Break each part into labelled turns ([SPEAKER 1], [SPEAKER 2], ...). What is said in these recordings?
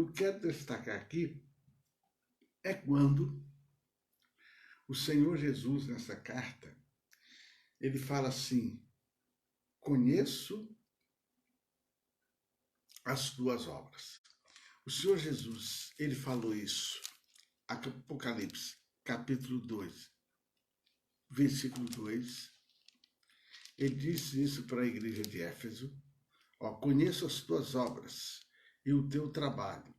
[SPEAKER 1] eu quero destacar aqui é quando o Senhor Jesus, nessa carta, ele fala assim: conheço as tuas obras. O Senhor Jesus, ele falou isso, Apocalipse, capítulo 2, versículo 2. Ele disse isso para a igreja de Éfeso: conheço as tuas obras e o teu trabalho,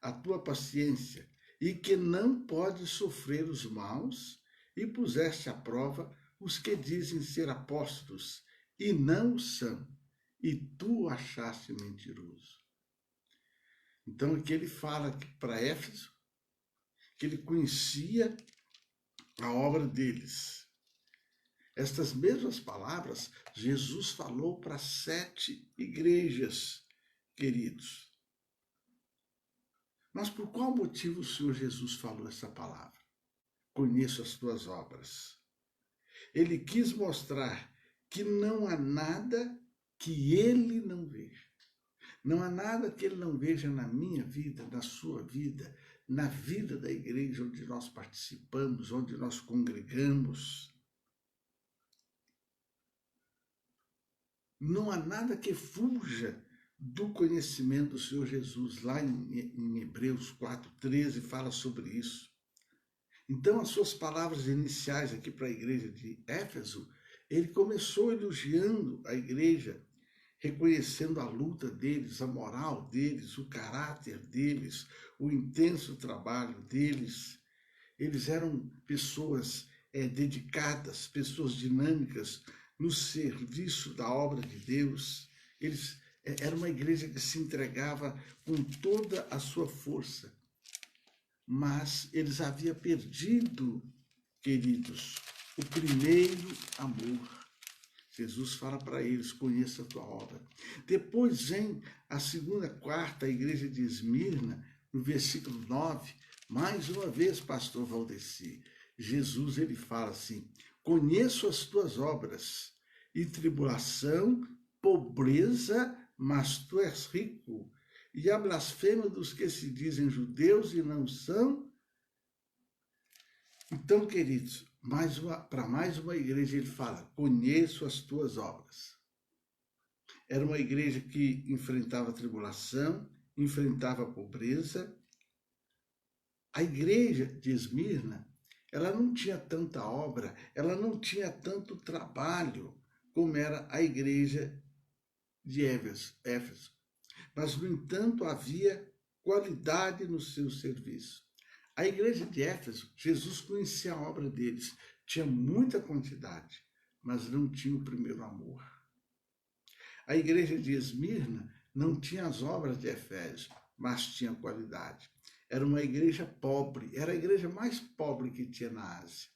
[SPEAKER 1] a tua paciência, e que não podes sofrer os maus, e puseste à prova os que dizem ser apóstolos, e não o são, e tu achaste mentiroso. Então aqui ele fala para Éfeso que ele conhecia a obra deles. Estas mesmas palavras Jesus falou para 7 igrejas, queridos. Mas por qual motivo o Senhor Jesus falou essa palavra? Conheço as tuas obras. Ele quis mostrar que não há nada que ele não veja. Não há nada que ele não veja na minha vida, na sua vida, na vida da igreja onde nós participamos, onde nós congregamos. Não há nada que fuja do conhecimento do Senhor Jesus. Lá em Hebreus 4:13 fala sobre isso. Então, as suas palavras iniciais aqui para a igreja de Éfeso, ele começou elogiando a igreja, reconhecendo a luta deles, a moral deles, o caráter deles, o intenso trabalho deles. Eles eram pessoas dedicadas, pessoas dinâmicas no serviço da obra de Deus. Eles era uma igreja que se entregava com toda a sua força. Mas eles haviam perdido, queridos, o primeiro amor. Jesus fala para eles: conheça a tua obra. Depois vem a segunda quarta, a igreja de Esmirna, no versículo 9. Mais uma vez, pastor Valdeci, Jesus ele fala assim: conheço as tuas obras, e tribulação, pobreza, mas tu és rico, e a blasfêmia dos que se dizem judeus e não são. Então, queridos, para mais uma igreja ele fala: conheço as tuas obras. Era uma igreja que enfrentava a tribulação, enfrentava a pobreza. A igreja de Esmirna, ela não tinha tanta obra, ela não tinha tanto trabalho como era a igreja de Éfeso. Mas, no entanto, havia qualidade no seu serviço. A igreja de Éfeso, Jesus conhecia a obra deles, tinha muita quantidade, mas não tinha o primeiro amor. A igreja de Esmirna não tinha as obras de Efésio, mas tinha qualidade. Era uma igreja pobre, era a igreja mais pobre que tinha na Ásia.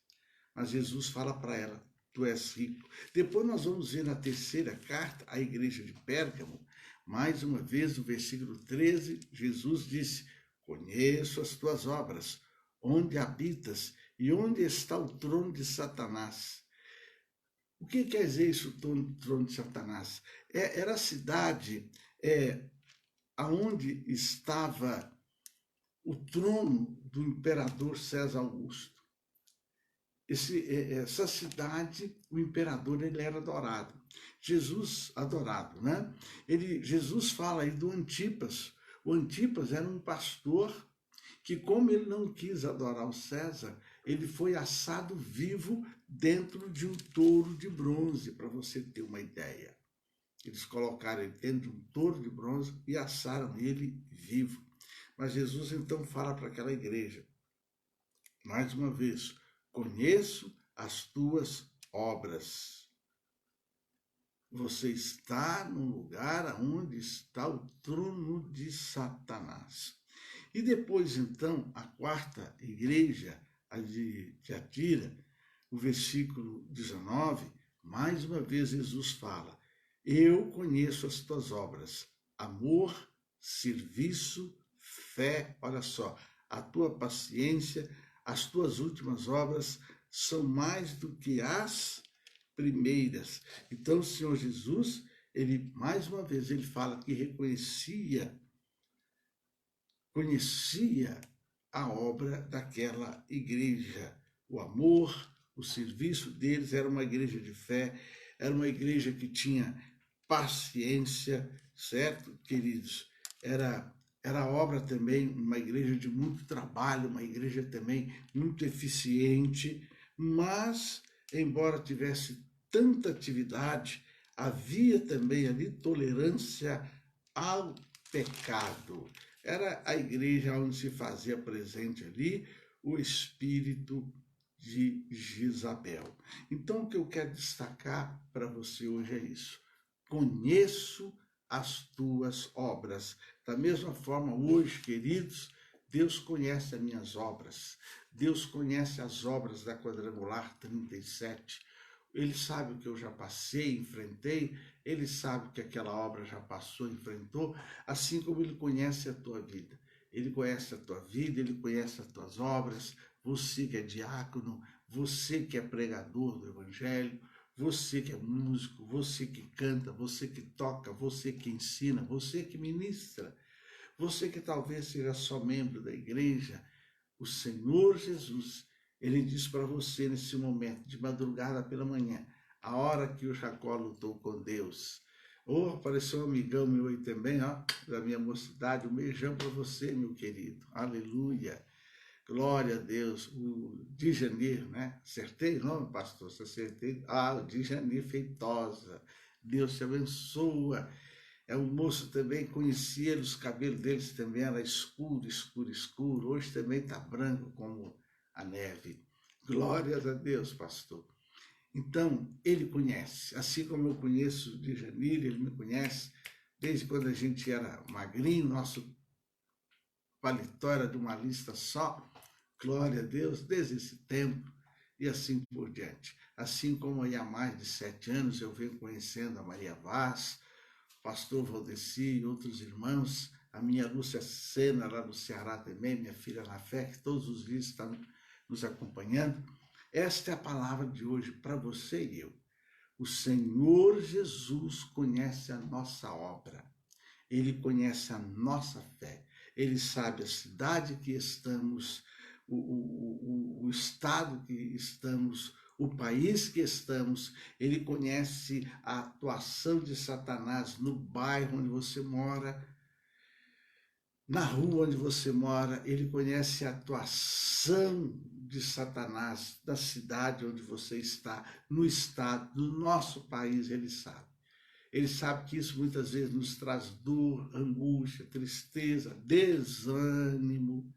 [SPEAKER 1] Mas Jesus fala para ela: tu és rico. Depois nós vamos ver na terceira carta, a igreja de Pérgamo, mais uma vez, no versículo 13, Jesus disse: conheço as tuas obras, onde habitas e onde está o trono de Satanás. O que quer dizer isso, o trono de Satanás? Era a cidade onde estava o trono do imperador César Augusto. Essa cidade, o imperador, ele era adorado. Jesus, adorado, né? Jesus fala aí do Antipas. O Antipas era um pastor que, como ele não quis adorar o César, ele foi assado vivo dentro de um touro de bronze, para você ter uma ideia. Eles colocaram ele dentro de um touro de bronze e assaram ele vivo. Mas Jesus então fala para aquela igreja, mais uma vez: conheço as tuas obras. Você está no lugar onde está o trono de Satanás. E depois, então, a quarta igreja, a de Tiatira, o versículo 19, mais uma vez Jesus fala: eu conheço as tuas obras, amor, serviço, fé, olha só, a tua paciência, as tuas últimas obras são mais do que as primeiras. Então, o Senhor Jesus, ele, mais uma vez, ele fala que reconhecia conhecia a obra daquela igreja, o amor, o serviço deles. Era uma igreja de fé, era uma igreja que tinha paciência, certo, queridos? Era obra também, uma igreja de muito trabalho, uma igreja também muito eficiente, mas, embora tivesse tanta atividade, havia também ali tolerância ao pecado. Era a igreja onde se fazia presente ali o espírito de Jezabel. Então, o que eu quero destacar para você hoje é isso. Conheço as tuas obras. Da mesma forma, hoje, queridos, Deus conhece as minhas obras. Deus conhece as obras da Quadrangular 37. Ele sabe o que eu já passei, enfrentei. Ele sabe que aquela obra já passou, enfrentou, assim como ele conhece a tua vida. Ele conhece a tua vida, ele conhece as tuas obras. Você que é diácono, você que é pregador do Evangelho, você que é músico, você que canta, você que toca, você que ensina, você que ministra, você que talvez seja só membro da igreja, o Senhor Jesus, ele diz para você nesse momento, de madrugada pela manhã, a hora que o Jacó lutou com Deus. Apareceu um amigão meu aí também, da minha mocidade, um beijão para você, meu querido. Aleluia. Glória a Deus. O Dijanir, né? Acertei o nome, pastor? Se acertei. O Dijanir Feitosa. Deus te abençoa. É um moço também, conhecia ele, os cabelos deles também era escuro, escuro, escuro. Hoje também está branco como a neve. Glórias a Deus, pastor. Então, ele conhece. Assim como eu conheço o Dijanir, ele me conhece. Desde quando a gente era magrinho, nosso paletó era de uma lista só. Glória a Deus, desde esse tempo e assim por diante. Assim como aí há mais de 7 anos eu venho conhecendo a Maria Vaz, o pastor Valdeci e outros irmãos, a minha Lúcia Sena lá no Ceará também, minha filha na fé, que todos os dias estão nos acompanhando. Esta é a palavra de hoje para você e eu. O Senhor Jesus conhece a nossa obra, ele conhece a nossa fé, ele sabe a cidade que estamos, o estado que estamos, o país que estamos. Ele conhece a atuação de Satanás no bairro onde você mora, na rua onde você mora. Ele conhece a atuação de Satanás da cidade onde você está, no estado, no nosso país. Ele sabe. Ele sabe que isso muitas vezes nos traz dor, angústia, tristeza, desânimo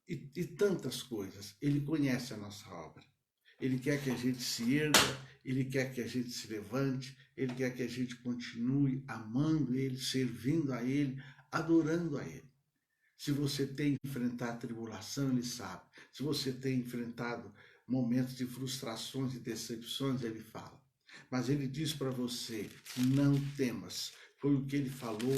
[SPEAKER 1] e tantas coisas. Ele conhece a nossa obra. Ele quer que a gente se erga, ele quer que a gente se levante, ele quer que a gente continue amando ele, servindo a ele, adorando a ele. Se você tem enfrentado tribulação, ele sabe. Se você tem enfrentado momentos de frustrações e decepções, ele fala. Mas ele diz para você, não temas. Foi o que ele falou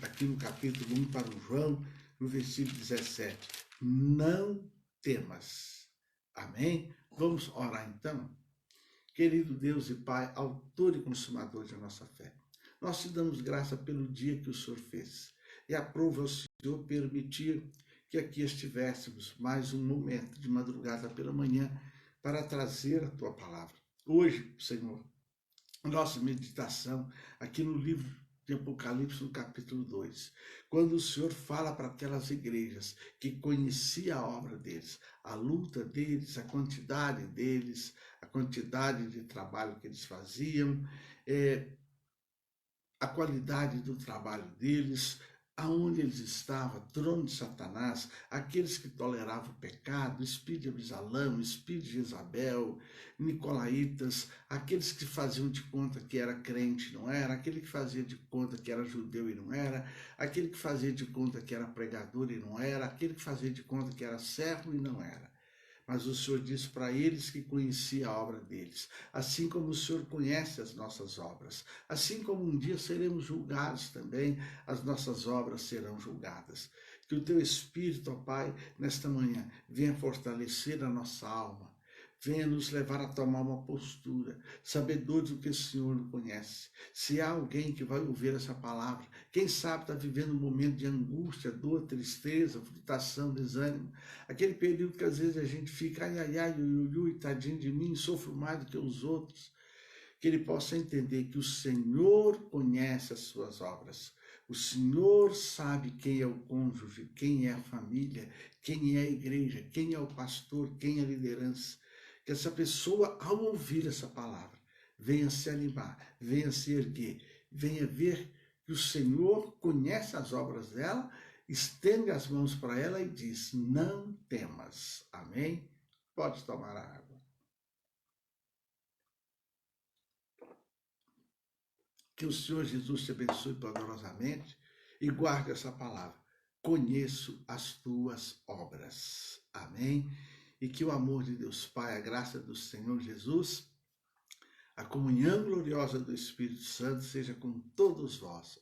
[SPEAKER 1] aqui no capítulo 1 para o João, no versículo 17. Não temas. Amém? Vamos orar então? Querido Deus e Pai, autor e consumador de nossa fé, nós te damos graça pelo dia que o Senhor fez. E aprova ao Senhor permitir que aqui estivéssemos mais um momento de madrugada pela manhã para trazer a tua palavra. Hoje, Senhor, nossa meditação aqui no livro de Apocalipse, no capítulo 2, quando o Senhor fala para aquelas igrejas que conhecia a obra deles, a luta deles, a quantidade deles, a quantidade de trabalho que eles faziam, a qualidade do trabalho deles, aonde eles estavam, trono de Satanás, aqueles que toleravam o pecado, espírito de Absalão, espírito de Jezabel, nicolaítas, aqueles que faziam de conta que era crente e não era, aquele que fazia de conta que era judeu e não era, aquele que fazia de conta que era pregador e não era, aquele que fazia de conta que era servo e não era. Mas o Senhor disse para eles que conhecia a obra deles, assim como o Senhor conhece as nossas obras, assim como um dia seremos julgados também, as nossas obras serão julgadas. Que o teu Espírito, ó Pai, nesta manhã, venha fortalecer a nossa alma, venha nos levar a tomar uma postura, sabedores do que o Senhor não conhece. Se há alguém que vai ouvir essa palavra, quem sabe está vivendo um momento de angústia, dor, tristeza, frustração, desânimo, aquele período que às vezes a gente fica, ai, ai, ai, ui, ui, tadinho de mim, sofro mais do que os outros, que ele possa entender que o Senhor conhece as suas obras. O Senhor sabe quem é o cônjuge, quem é a família, quem é a igreja, quem é o pastor, quem é a liderança. Que essa pessoa, ao ouvir essa palavra, venha se animar, venha se erguer, venha ver que o Senhor conhece as obras dela, estende as mãos para ela e diz, não temas. Amém? Pode tomar a água. Que o Senhor Jesus te abençoe poderosamente e guarde essa palavra. Conheço as tuas obras. Amém? E que o amor de Deus Pai, a graça do Senhor Jesus, a comunhão gloriosa do Espírito Santo seja com todos vós.